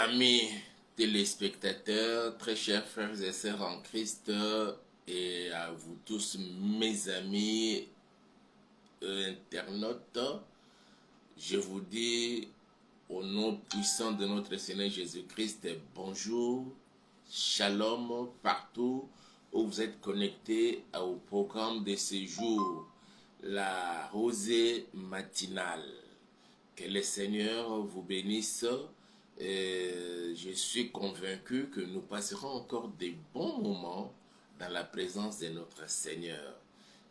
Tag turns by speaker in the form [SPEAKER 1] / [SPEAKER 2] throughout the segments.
[SPEAKER 1] Amis téléspectateurs, très chers frères et sœurs en Christ, et à vous tous mes amis internautes, je vous dis au nom puissant de notre Seigneur Jésus-Christ, bonjour, shalom partout où vous êtes connectés au programme de ce jour, la rosée matinale. Que le Seigneur vous bénisse. Je suis convaincu que nous passerons encore des bons moments dans la présence de notre Seigneur.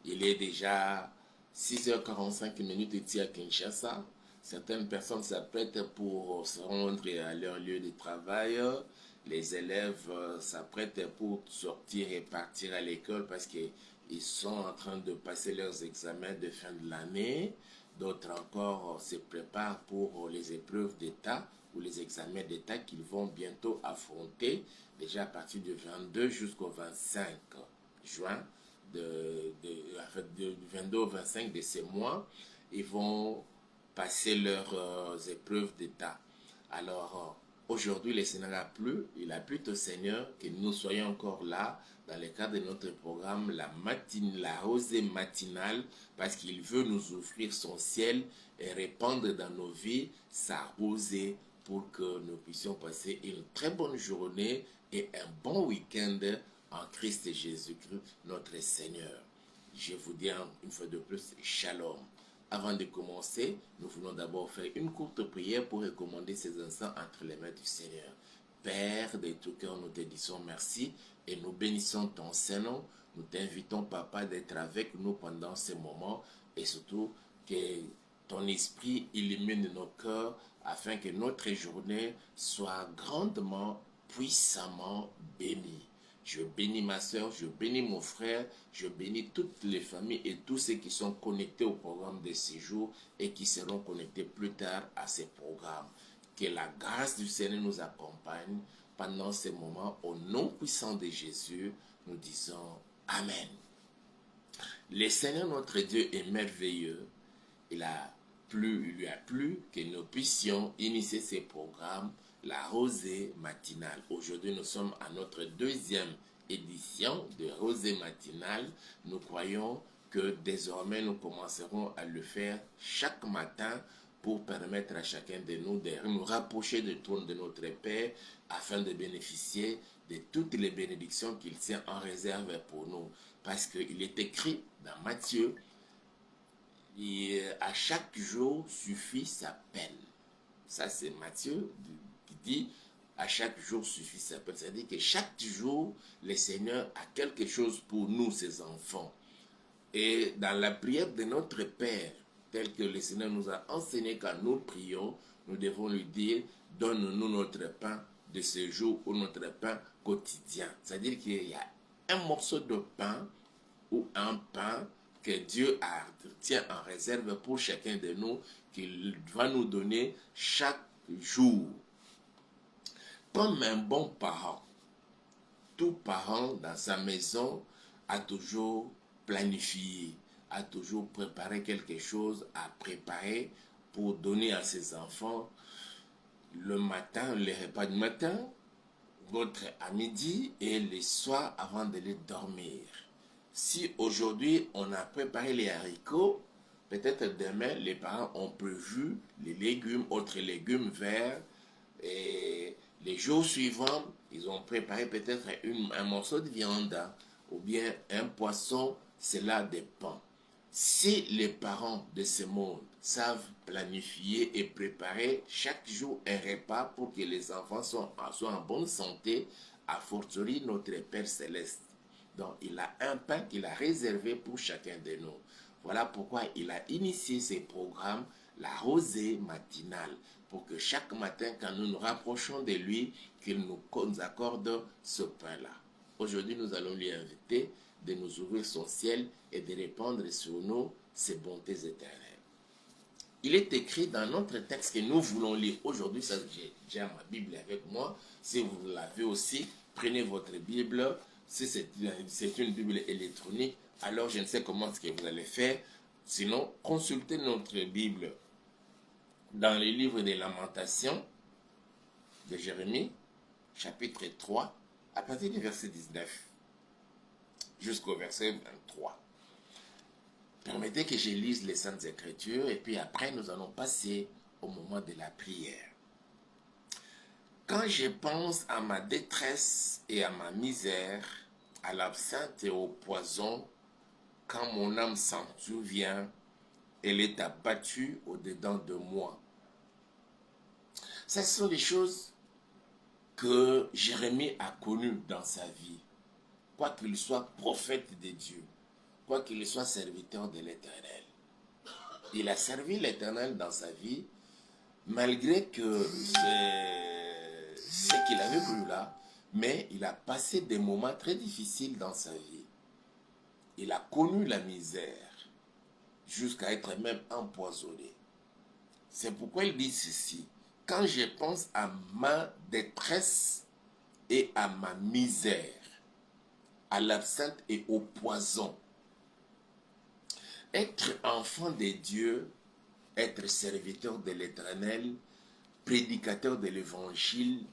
[SPEAKER 1] Il est déjà 6h45 ici à Kinshasa. Certaines personnes s'apprêtent pour se rendre à leur lieu de travail. Les élèves s'apprêtent pour sortir et partir à l'école parce qu'ils sont en train de passer leurs examens de fin de l'année. D'autres encore se préparent pour les épreuves d'État ou les examens d'État qu'ils vont bientôt affronter, déjà à partir du 22 jusqu'au 25 juin, du 22 au 25 de ces mois, ils vont passer leurs épreuves d'État. Alors, aujourd'hui, le Seigneur a plu, il a plu au Seigneur que nous soyons encore là dans le cadre de notre programme, la rosée matinale, parce qu'il veut nous offrir son ciel et répandre dans nos vies sa rosée pour que nous puissions passer une très bonne journée et un bon week-end en Christ Jésus-Christ, notre Seigneur. Je vous dis une fois de plus, shalom. Avant de commencer, nous voulons d'abord faire une courte prière pour recommander ces instants entre les mains du Seigneur. Père, de tout cœur, nous te disons merci et nous bénissons ton Saint-Nom. Nous t'invitons, Papa, d'être avec nous pendant ces moments et surtout que ton esprit illumine nos cœurs afin que notre journée soit grandement, puissamment bénie. Je bénis ma soeur, je bénis mon frère, je bénis toutes les familles et tous ceux qui sont connectés au programme de ces jours et qui seront connectés plus tard à ces programmes. Que la grâce du Seigneur nous accompagne pendant ces moments. Au nom puissant de Jésus, nous disons Amen. Le Seigneur notre Dieu est merveilleux. Il lui a plu que nous puissions initier ces programmes, la rosée matinale. Aujourd'hui, nous sommes à notre deuxième édition de rosée matinale. Nous croyons que désormais, nous commencerons à le faire chaque matin pour permettre à chacun de nous de nous rapprocher du trône de notre Père afin de bénéficier de toutes les bénédictions qu'il tient en réserve pour nous. Parce qu'il est écrit dans Matthieu, et à chaque jour suffit sa peine. Ça, c'est Matthieu qui dit à chaque jour suffit sa peine. C'est-à-dire que chaque jour, le Seigneur a quelque chose pour nous, ses enfants. Et dans la prière de notre Père, tel que le Seigneur nous a enseigné quand nous prions, nous devons lui dire, donne-nous notre pain de ce jour ou notre pain quotidien. C'est-à-dire qu'il y a un morceau de pain ou un pain que Dieu tient en réserve pour chacun de nous, qu'il va nous donner chaque jour. Comme un bon parent, tout parent dans sa maison a toujours planifié, a toujours préparé quelque chose à préparer pour donner à ses enfants le matin, le repas du matin, votre à midi et le soir avant de les dormir. Si aujourd'hui on a préparé les haricots, peut-être demain les parents ont prévu les légumes, autres légumes verts, et les jours suivants ils ont préparé peut-être un morceau de viande ou bien un poisson, cela dépend. Si les parents de ce monde savent planifier et préparer chaque jour un repas pour que les enfants soient en bonne santé, a fortiori notre Père Céleste. Donc, il a un pain qu'il a réservé pour chacun de nous. Voilà pourquoi il a initié ces programmes, la rosée matinale, pour que chaque matin, quand nous nous rapprochons de lui, qu'il nous accorde ce pain-là. Aujourd'hui, nous allons lui inviter de nous ouvrir son ciel et de répandre sur nous ses bontés éternelles. Il est écrit dans notre texte que nous voulons lire aujourd'hui, ça j'ai déjà ma Bible avec moi, si vous l'avez aussi, prenez votre Bible. Si c'est une Bible électronique, alors je ne sais comment ce que vous allez faire. Sinon, consultez notre Bible dans les livres des Lamentations, de Jérémie, chapitre 3, à partir du verset 19 jusqu'au verset 23. Permettez que je lise les Saintes Écritures et puis après nous allons passer au moment de la prière. Quand je pense à ma détresse et à ma misère, à l'absinthe et au poison, quand mon âme s'en souvient, elle est abattue au-dedans de moi. Ce sont des choses que Jérémie a connues dans sa vie. Quoi qu'il soit prophète de Dieu, quoi qu'il soit serviteur de l'Éternel. Il a servi l'Éternel dans sa vie, malgré que c'est ce qu'il avait voulu là, mais il a passé des moments très difficiles dans sa vie. Il a connu la misère, jusqu'à être même empoisonné. C'est pourquoi il dit ceci. Quand je pense à ma détresse et à ma misère, à l'absinthe et au poison, être enfant de Dieu, être serviteur de l'Éternel, prédicateur de l'Évangile,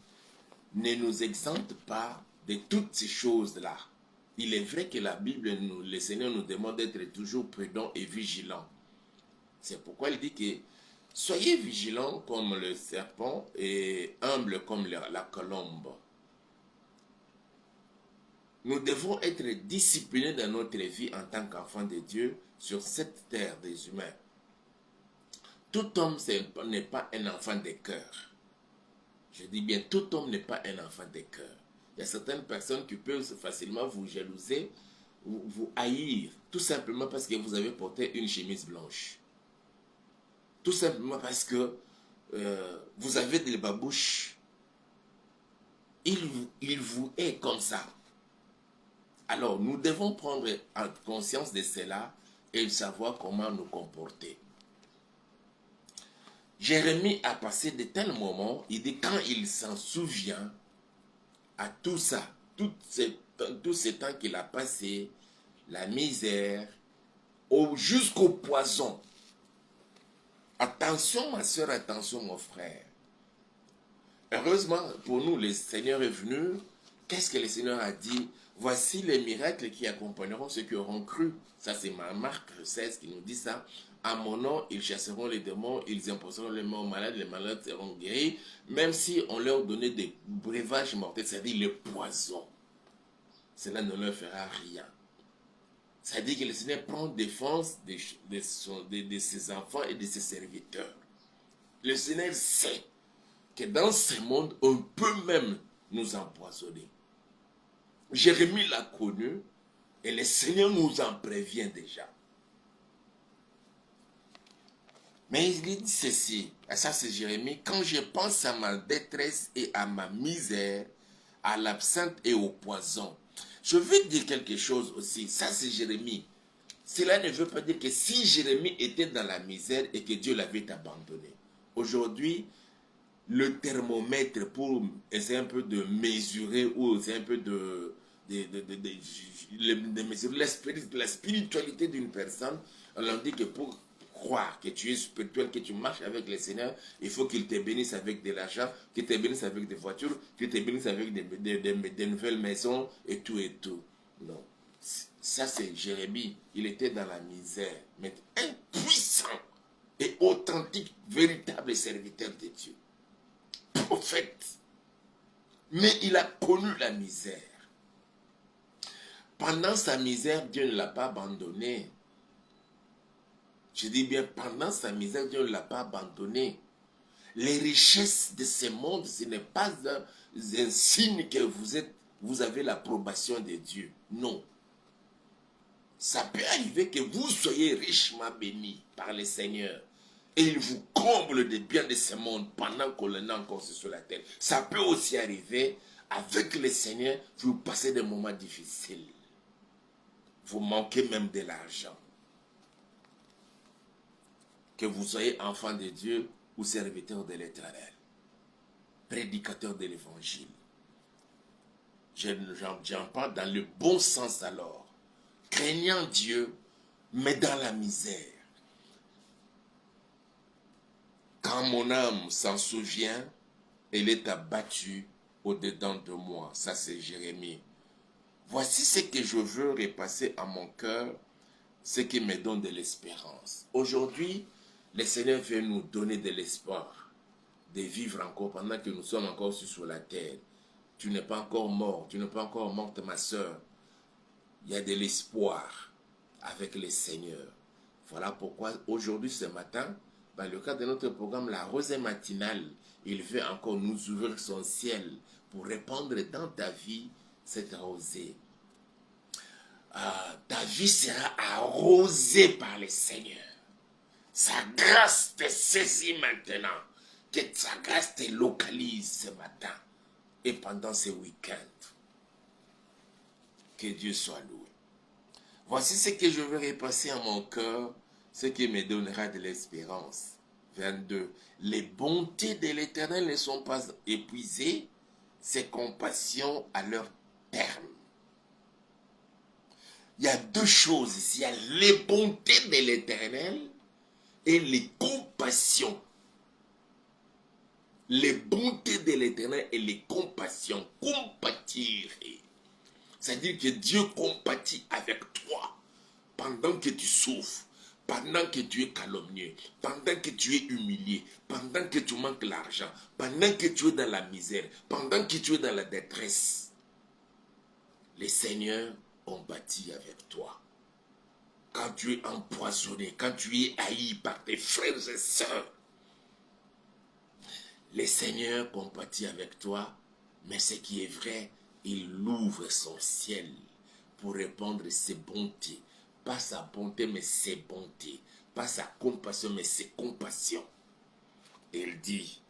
[SPEAKER 1] ne nous exempte pas de toutes ces choses-là. Il est vrai que la Bible, le Seigneur nous demande d'être toujours prudents et vigilants. C'est pourquoi il dit que soyez vigilants comme le serpent et humbles comme la colombe. Nous devons être disciplinés dans notre vie en tant qu'enfants de Dieu sur cette terre des humains. Tout homme n'est pas un enfant de cœur. Je dis bien, tout homme n'est pas un enfant de cœur. Il y a certaines personnes qui peuvent facilement vous jalouser, vous haïr, tout simplement parce que vous avez porté une chemise blanche. Tout simplement parce que vous avez des babouches. Il vous est comme ça. Alors, nous devons prendre conscience de cela et savoir comment nous comporter. Jérémie a passé de tels moments, il dit quand il s'en souvient à tout ça, tout ce temps qu'il a passé, la misère, jusqu'au poison. Attention ma soeur, attention mon frère. Heureusement pour nous, le Seigneur est venu. Qu'est-ce que le Seigneur a dit? Voici les miracles qui accompagneront ceux qui auront cru. Ça c'est Marc 16 qui nous dit ça. À mon nom, ils chasseront les démons, ils imposeront les mains aux malades, les malades seront guéris, même si on leur donnait des breuvages mortels, c'est-à-dire le poison. Cela ne leur fera rien. C'est-à-dire que le Seigneur prend défense de ses enfants et de ses serviteurs. Le Seigneur sait que dans ce monde, on peut même nous empoisonner. Jérémie l'a connu et le Seigneur nous en prévient déjà. Mais il dit ceci, et ça c'est Jérémie, quand je pense à ma détresse et à ma misère, à l'absinthe et au poison. Je veux dire quelque chose aussi, ça c'est Jérémie. Cela ne veut pas dire que si Jérémie était dans la misère et que Dieu l'avait abandonné. Aujourd'hui, le thermomètre pour essayer un peu de mesurer ou essayer un peu de mesurer la spiritualité d'une personne, on leur dit que pour croire que tu es spirituel, que tu marches avec le Seigneur, il faut qu'il te bénisse avec de l'argent, qu'il te bénisse avec des voitures, qu'il te bénisse avec des nouvelles maisons et tout et tout. Non. Ça c'est Jérémie. Il était dans la misère, mais un puissant et authentique, véritable serviteur de Dieu. Prophète. Mais il a connu la misère. Pendant sa misère, Dieu ne l'a pas abandonné. Je dis bien, pendant sa misère, Dieu ne l'a pas abandonné. Les richesses de ce monde, ce n'est pas un signe que vous avez l'approbation de Dieu. Non. Ça peut arriver que vous soyez richement bénis par le Seigneur. Et il vous comble des biens de ce monde pendant qu'on est encore sur la terre. Ça peut aussi arriver avec le Seigneur, vous passez des moments difficiles. Vous manquez même de l'argent. Que vous soyez enfant de Dieu ou serviteur de l'Éternel, prédicateur de l'Évangile. J'en parle dans le bon sens alors. Craignant Dieu, mais dans la misère. Quand mon âme s'en souvient, elle est abattue au-dedans de moi. Ça, c'est Jérémie. Voici ce que je veux repasser à mon cœur, ce qui me donne de l'espérance. Aujourd'hui, le Seigneur veut nous donner de l'espoir, de vivre encore pendant que nous sommes encore sur la terre. Tu n'es pas encore mort, tu n'es pas encore morte, ma soeur. Il y a de l'espoir avec le Seigneur. Voilà pourquoi aujourd'hui, ce matin, dans le cadre de notre programme La Rosée Matinale, il veut encore nous ouvrir son ciel pour répandre dans ta vie cette rosée. Ta vie sera arrosée par le Seigneur. Sa grâce te saisit maintenant. Que sa grâce te localise ce matin et pendant ce week-end. Que Dieu soit loué. Voici ce que je veux repasser à mon cœur, ce qui me donnera de l'espérance. 22. Les bontés de l'Éternel ne sont pas épuisées, ses compassions à leur terme. Il y a deux choses ici. Il y a les bontés de l'Éternel et les compassions. Les bontés de l'Éternel et les compassions. Compatir. C'est-à-dire que Dieu compatit avec toi pendant que tu souffres, pendant que tu es calomnié, pendant que tu es humilié, pendant que tu manques l'argent, pendant que tu es dans la misère, pendant que tu es dans la détresse. Le Seigneur compatit avec toi. Quand tu es empoisonné, quand tu es haï par tes frères et sœurs, le Seigneur compatit avec toi, mais ce qui est vrai, il ouvre son ciel pour répandre ses bontés. Pas sa bonté, mais ses bontés. Pas sa compassion, mais ses compassions. Il dit,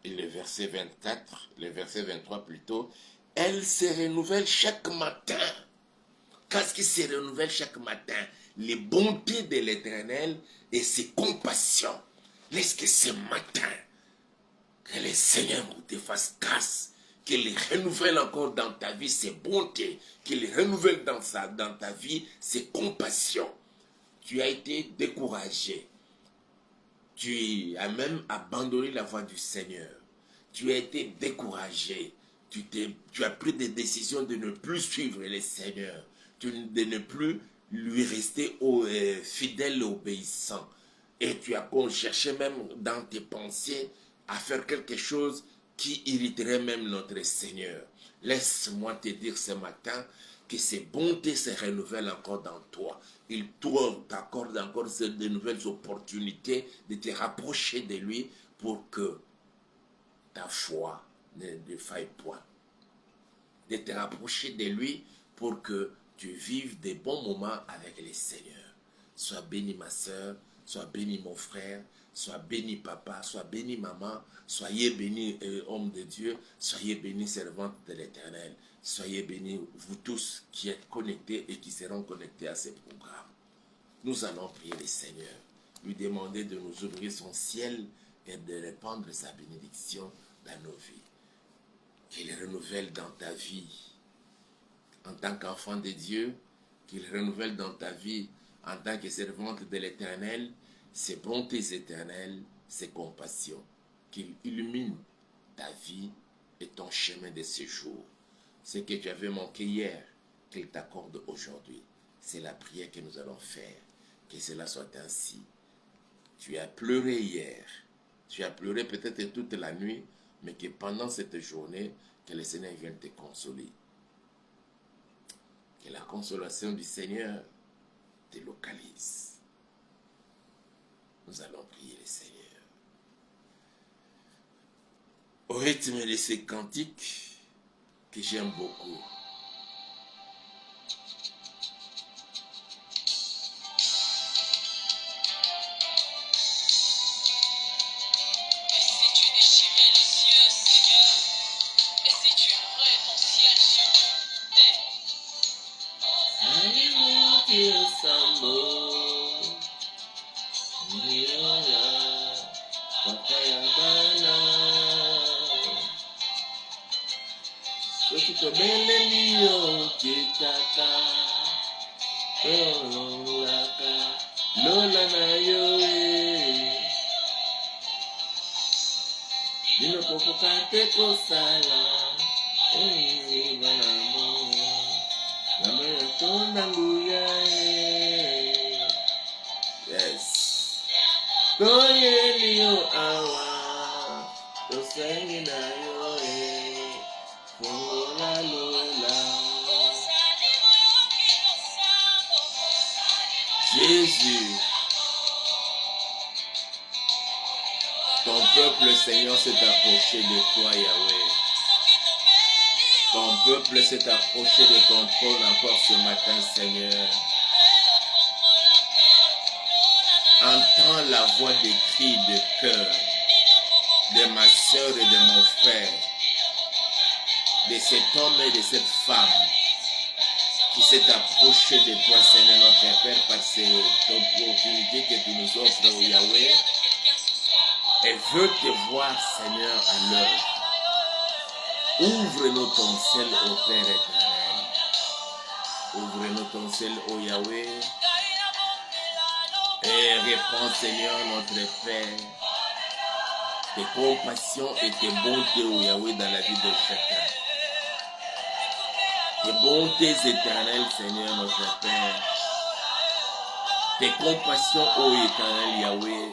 [SPEAKER 1] le verset 24, le verset 23 plutôt, elle se renouvelle chaque matin. Qu'est-ce qui se renouvelle chaque matin? Les bontés de l'Éternel et ses compassions. Laisse que ce matin, que le Seigneur te fasse grâce, qu'il renouvelle encore dans ta vie ses bontés, qu'il renouvelle dans ta vie ses compassions. Tu as été découragé. Tu as même abandonné la voie du Seigneur. Tu as été découragé. Tu as pris des décisions de ne plus suivre le Seigneur. De ne plus lui rester fidèle et obéissant. Et tu as cherché même dans tes pensées à faire quelque chose qui irriterait même notre Seigneur. Laisse-moi te dire ce matin que ses bontés se renouvellent encore dans toi. Il t'accorde encore de nouvelles opportunités de te rapprocher de lui pour que ta foi ne faille point. De te rapprocher de lui pour que tu vives des bons moments avec le Seigneur. Sois béni ma soeur, sois béni mon frère, sois béni papa, sois béni maman, soyez béni homme de Dieu, soyez béni servante de l'Éternel, soyez bénis vous tous qui êtes connectés et qui seront connectés à ce programme. Nous allons prier le Seigneur, lui demander de nous ouvrir son ciel et de répandre sa bénédiction dans nos vies. Qu'il renouvelle dans ta vie, en tant qu'enfant de Dieu, qu'il renouvelle dans ta vie, en tant que servante de l'Éternel, ses bontés éternelles, ses compassions, qu'il illumine ta vie et ton chemin de ce jour. Ce que tu avais manqué hier, qu'il t'accorde aujourd'hui. C'est la prière que nous allons faire. Que cela soit ainsi. Tu as pleuré hier. Tu as pleuré peut-être toute la nuit, mais que pendant cette journée, que le Seigneur vienne te consoler. Que la consolation du Seigneur te localise. Nous allons prier le Seigneur. Au rythme de ces cantiques que j'aime beaucoup. kokokate kosala banamo nametonda nguya. Yes. Koyelio awa tosengi na yo fongola lola. Jésus, ton peuple, Seigneur, s'est approché de toi, Yahweh. Ton peuple s'est approché de ton trône encore ce matin, Seigneur. Entends la voix des cris de cœur de ma soeur et de mon frère, de cet homme et de cette femme qui s'est approché de toi, Seigneur notre Père, par cette opportunité que tu nous offres, oh Yahweh, et veut te voir, Seigneur, à l'heure. Ouvre-nous ton ciel, ô Père éternel. Ouvre-nous ton ciel, ô Yahweh, et répands, Seigneur notre Père, tes compassions et tes bontés, ô Yahweh, dans la vie de chacun. Tes bontés éternelles, Seigneur notre Père. Tes compassions, ô éternel Yahweh.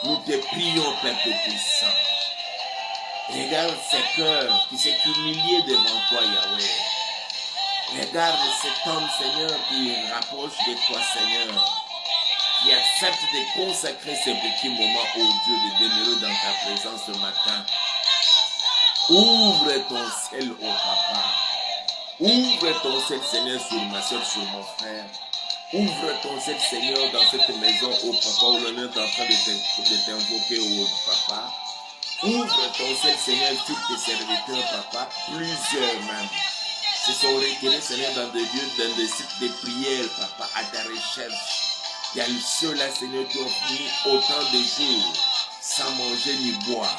[SPEAKER 1] Nous te prions, Père Tout-Puissant. Regarde ce cœur qui s'est humilié devant toi, Yahweh. Regarde cet homme, Seigneur, qui rapproche de toi, Seigneur. Qui accepte de consacrer ce petit moment au Dieu, de demeurer dans ta présence ce matin. Ouvre ton ciel, ô Papa. Ouvre ton ciel, Seigneur, sur ma soeur, sur mon frère. Ouvre ton ciel, Seigneur, dans cette maison, ô Papa, où l'on est en train de t'invoquer, ô Papa. Ouvre ton ciel, Seigneur, sur tes serviteurs, Papa. Plusieurs même se sont retirés, Seigneur, dans des lieux, dans des sites de prière, Papa, à ta recherche. Il y a ceux-là, Seigneur, qui ont fini autant de jours sans manger ni boire.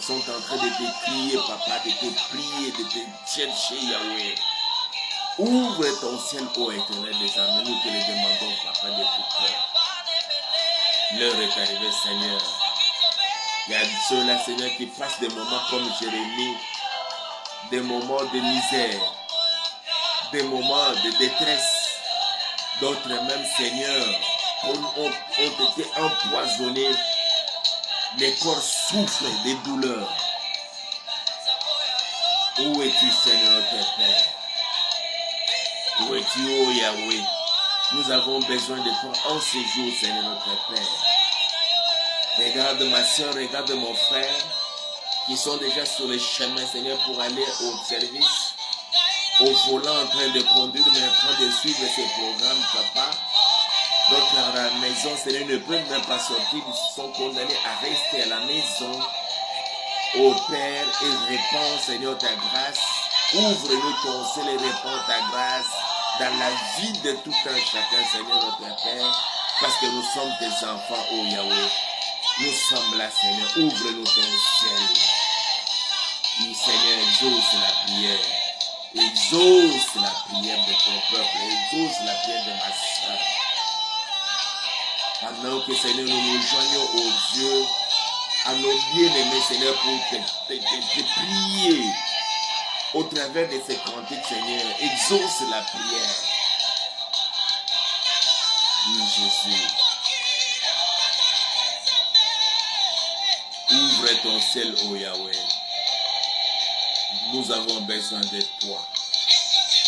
[SPEAKER 1] Sont en train de te crier, Papa, de te prier, de te chercher, Yahweh. Ouvre ton ciel, ô éternel des âmes. Nous te le demandons, Papa, de tout cœur. L'heure est arrivée, Seigneur. Il y a ceux-là, Seigneur, qui passent des moments comme Jérémie, des moments de misère, des moments de détresse. D'autres même, Seigneur, ont été empoisonnés. Les corps souffrent des douleurs. Où es-tu, Seigneur, notre Père? Où es-tu, ô Yahweh? Nous avons besoin de toi en ce jour, Seigneur, notre Père. Regarde ma soeur, regarde mon frère, qui sont déjà sur le chemin, Seigneur, pour aller au service. Au volant, en train de conduire, mais en train de suivre ces programmes, Papa. D'autres à la maison, Seigneur, ne peuvent même pas sortir, ils sont condamnés à rester à la maison. Ô Père, et répands, Seigneur, ta grâce. Ouvre-nous ton ciel et répands ta grâce dans la vie de tout un chacun, Seigneur, notre Père, parce que nous sommes tes enfants, ô Yahweh. Nous sommes là, Seigneur. Ouvre-nous ton ciel. Oui, Seigneur, exauce la prière. Exauce la prière de ton peuple. Exauce la prière de ma soeur. Pendant que, Seigneur, nous nous joignons au Dieu, à nos bien-aimés, Seigneur, pour te prier au travers de ces cantiques, Seigneur. Exauce la prière. Oui, Jésus. Ouvre ton ciel, ô Yahweh. Nous avons besoin de toi.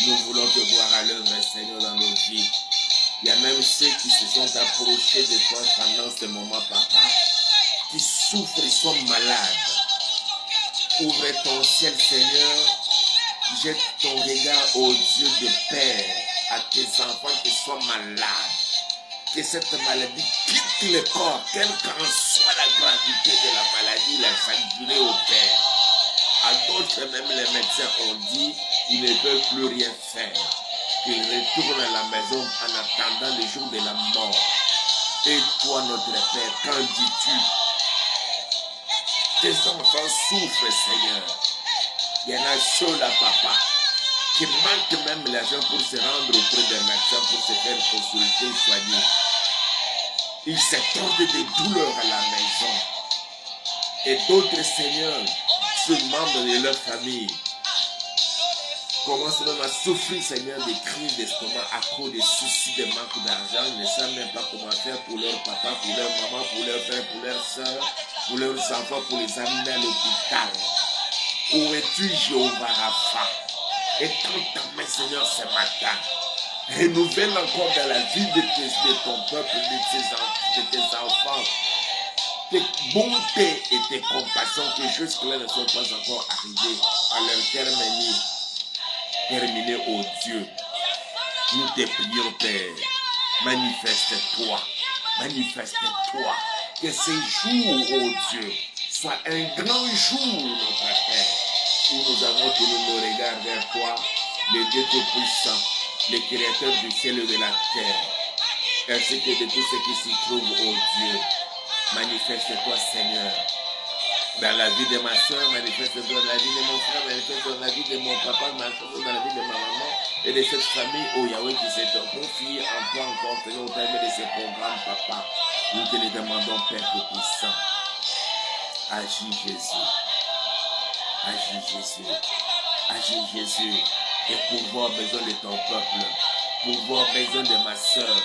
[SPEAKER 1] Nous voulons te voir à l'œuvre, Seigneur, dans nos vies. Il y a même ceux qui se sont approchés de toi pendant ce moment, Papa, qui souffrent et sont malades. Ouvre ton ciel, Seigneur. Jette ton regard au Dieu de Père, à tes enfants qui sont malades. Que cette maladie quitte le corps, quelle qu'en soit la gravité de la maladie, la saturée au Père. À d'autres, même les médecins ont dit qu'ils ne peuvent plus rien faire. Qu'ils retournent à la maison en attendant le jour de la mort. Et toi, notre Père, qu'en dis-tu? Tes enfants souffrent, Seigneur. Il y en a ceux-là, Papa, qui manquent même l'argent pour se rendre auprès des médecins, pour se faire consulter, soigner. Ils se tordent des douleurs à la maison. Et d'autres, Seigneur, ce membre de leur famille commencent même à souffrir, Seigneur, des crises d'estomac à cause des soucis, des manques d'argent. Ils ne savent même pas comment faire pour leur papa, pour leur maman, pour leur frère, pour leurs soeurs, pour leurs enfants, pour les amener à l'hôpital. Où es-tu, Jéhovah Rapha? Et quand ta main, Seigneur, ce matin, renouvelle encore dans la vie de ton peuple, de tes enfants, tes bontés et tes compassions que jusque-là ne sont pas encore arrivées à leur terme terminé, oh Dieu. Nous te prions, Père, manifeste-toi, manifeste-toi. Que ce jour, oh Dieu, soit un grand jour, notre Père, où nous avons tourné nos regards vers toi, le Dieu Tout-Puissant, le Créateur du ciel et de la terre, ainsi que de tout ce qui s'y trouve, oh Dieu. Manifeste-toi, Seigneur, dans la vie de ma soeur, manifeste-toi dans la vie de mon frère, manifeste-toi dans la vie de mon papa, manifeste-toi dans la vie de ma maman et de cette famille, oh Yahweh, qui s'est confiée en toi encore, Seigneur, au terme de ces programmes, Papa. Nous te les demandons, Père Tout-Puissant. Agis, Jésus. Agis, Jésus. Agis, Jésus. Et pourvoir besoin de ton peuple, pourvoir besoin de ma soeur,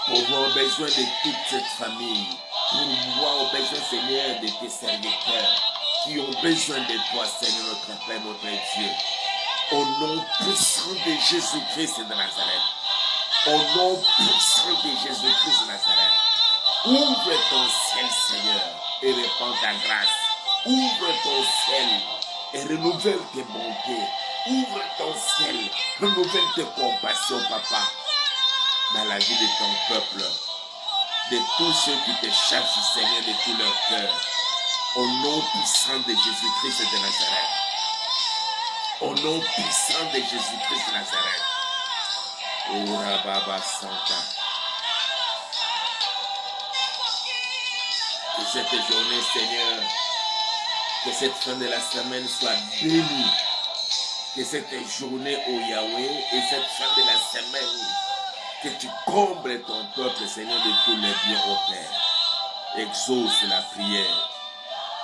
[SPEAKER 1] pourvoir besoin de toute cette famille, pourvoir besoin, Seigneur, de tes serviteurs qui ont besoin de toi, Seigneur, notre Père, notre Dieu. Au nom puissant de Jésus-Christ de Nazareth, au nom puissant de Jésus-Christ de Nazareth, ouvre ton ciel, Seigneur, et répands ta grâce. Ouvre ton ciel et renouvelle tes bontés. Ouvre ton ciel, renouvelle tes compassions, Papa, dans la vie de ton peuple, de tous ceux qui te cherchent, Seigneur, de tout leur cœur. Au nom puissant de Jésus-Christ de Nazareth. Au nom puissant de Jésus-Christ de Nazareth. Ora Baba Santa. Que cette journée, Seigneur, que cette fin de la semaine soit bénie. Que cette journée, ô Yahweh, et cette fin de la semaine, que tu combles ton peuple, Seigneur, de tous les biens, ô Père. Exauce la prière.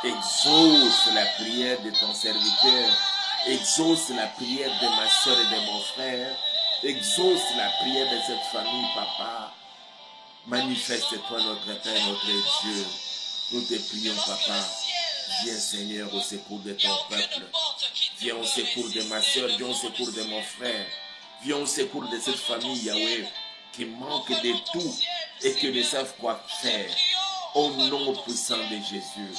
[SPEAKER 1] Exauce la prière de ton serviteur. Exauce la prière de ma soeur et de mon frère. Exauce la prière de cette famille, Papa. Manifeste-toi, notre Père, notre Dieu. Nous te prions, Papa. Viens, Seigneur, au secours de ton peuple. Viens au secours de ma soeur. Viens au secours de mon frère. Viens au secours de cette famille, Yahweh, qui manque de tout et qui ne savent quoi faire. Au nom puissant de Jésus,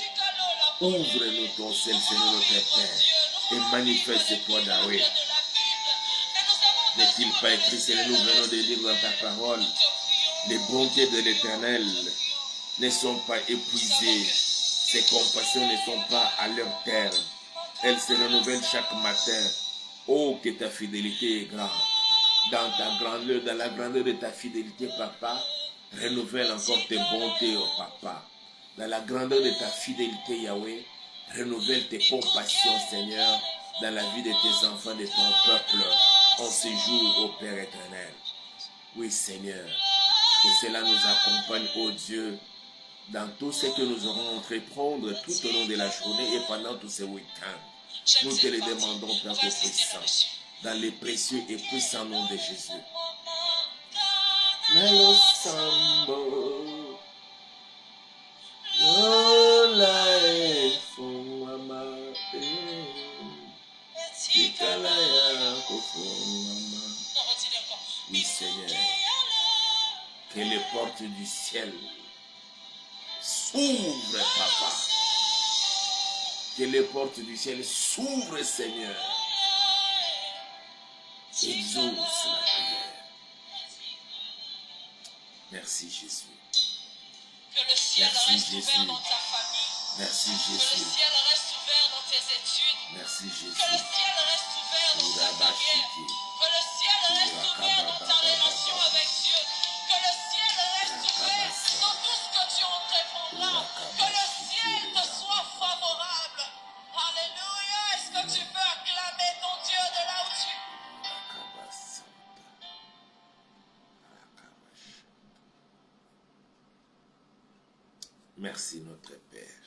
[SPEAKER 1] ouvre-nous ton ciel, Seigneur, notre Père, et manifeste-toi, Yahweh. N'est-il pas écrit, Seigneur, nous venons de lire dans ta parole, les bontés de l'Éternel ne sont pas épuisées, ses compassions ne sont pas à leur terme, elles se renouvellent chaque matin. Oh, que ta fidélité est grande. Dans ta grandeur, dans la grandeur de ta fidélité, Papa, renouvelle encore tes bontés, oh Papa. Dans la grandeur de ta fidélité, Yahweh, renouvelle tes compassions, Seigneur, dans la vie de tes enfants, de ton peuple, en ce jour, ô Père éternel. Oui, Seigneur, que cela nous accompagne, ô Dieu, dans tout ce que nous aurons entreprendre tout au long de la journée et pendant tous ces week-ends. Nous te le demandons, Père Tout-Puissant, dans le précieux et puissant nom de Jésus. Melo Sambo, your life from Mama, Tikalaya from Mama. Oui, Seigneur, que les portes du ciel s'ouvrent, Papa. Que les portes du ciel s'ouvrent, Seigneur. Exauce la prière. Merci, Jésus. Merci, Jésus. Merci, Jésus. Merci, Jésus. Que le ciel reste ouvert dans ta carrière. Que le ciel reste ouvert dans ta relation avec Dieu. Que le ciel reste ouvert dans tout ce que tu entreprendras. Que le ciel te soit favorable. Alléluia. Est-ce que tu peux acclamer ton Dieu de là où tu es? Merci, notre Père.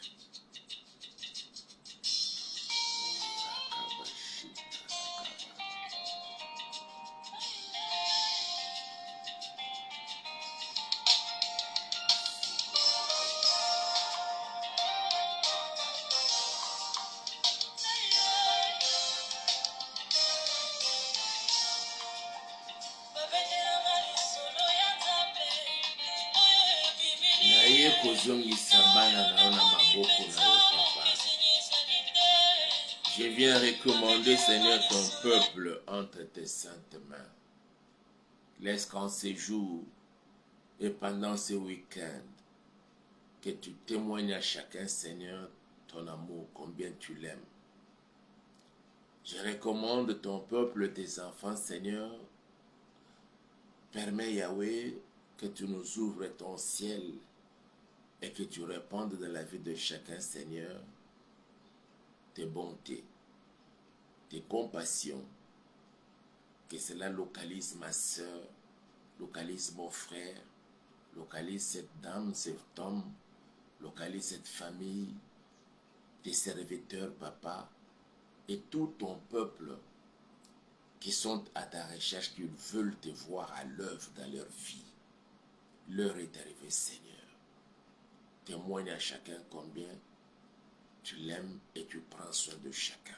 [SPEAKER 1] Je viens recommander, Seigneur, ton peuple entre tes saintes mains. Laisse qu'en ces jours et pendant ce week-end, que tu témoignes à chacun, Seigneur, ton amour, combien tu l'aimes. Je recommande ton peuple, tes enfants, Seigneur. Permets, Yahweh, que tu nous ouvres ton ciel et que tu répandes dans la vie de chacun, Seigneur, tes bontés, tes compassions, que cela localise ma soeur, localise mon frère, localise cette dame, cet homme, localise cette famille, tes serviteurs, papa, et tout ton peuple qui sont à ta recherche, qui veulent te voir à l'œuvre dans leur vie. L'heure est arrivée, Seigneur. Témoigne à chacun combien tu l'aimes et tu prends soin de chacun.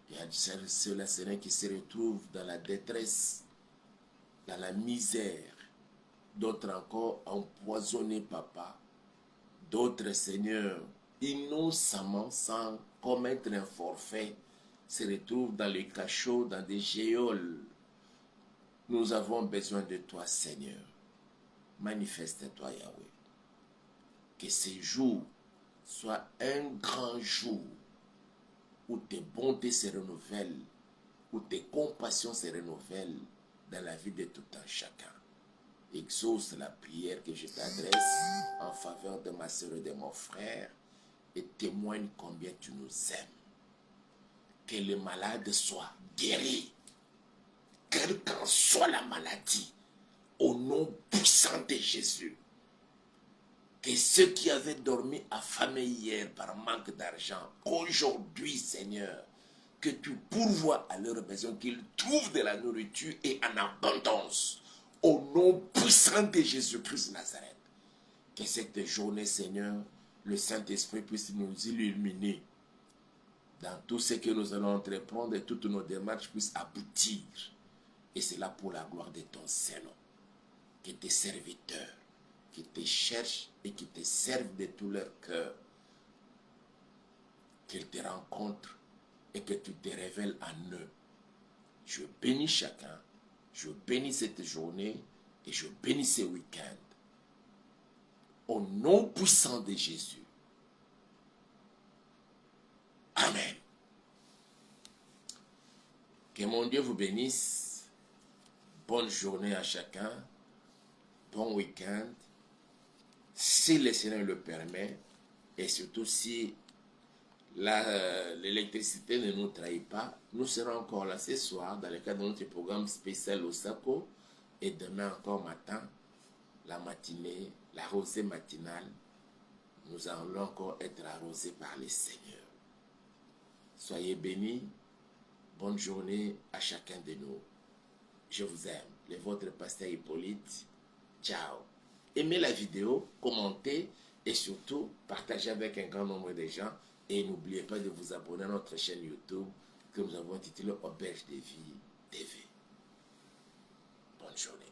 [SPEAKER 1] Il y a ceux-là, Seigneur, qui se retrouvent dans la détresse, dans la misère. D'autres encore empoisonnés, papa. D'autres, Seigneur, innocemment, sans commettre un forfait, se retrouvent dans les cachots, dans des geôles. Nous avons besoin de toi, Seigneur. Manifeste-toi, Yahweh. Que ces jours soient un grand jour où tes bontés se renouvellent, où tes compassions se renouvellent dans la vie de tout un chacun. Exauce la prière que je t'adresse en faveur de ma soeur et de mon frère et témoigne combien tu nous aimes. Que les malades soient guéris, quelle qu'en soit la maladie, au nom puissant de Jésus. Que ceux qui avaient dormi affamés hier par manque d'argent, aujourd'hui, Seigneur, que tu pourvoies à leurs besoins, qu'ils trouvent de la nourriture et en abondance. Au nom puissant de Jésus-Christ de Nazareth. Que cette journée, Seigneur, le Saint-Esprit puisse nous illuminer dans tout ce que nous allons entreprendre et toutes nos démarches puissent aboutir. Et c'est là pour la gloire de ton Saint-Nom. Que tes serviteurs qui te cherchent et qui te servent de tout leur cœur, qu'ils te rencontrent et que tu te révèles en eux. Je bénis chacun, je bénis cette journée et je bénis ce week-end. Au nom puissant de Jésus. Amen. Que mon Dieu vous bénisse. Bonne journée à chacun. Bon week-end. Si le Seigneur le permet, et surtout si l'électricité ne nous trahit pas, nous serons encore là ce soir dans le cadre de notre programme spécial au Sako. Et demain encore matin, la matinée, la rosée matinale, nous allons encore être arrosés par le Seigneur. Soyez bénis. Bonne journée à chacun de nous. Je vous aime. Le votre pasteur Hippolyte. Ciao. Aimez la vidéo, commentez et surtout partagez avec un grand nombre de gens. Et n'oubliez pas de vous abonner à notre chaîne YouTube que nous avons intitulée Auberge de Vie TV. Bonne journée.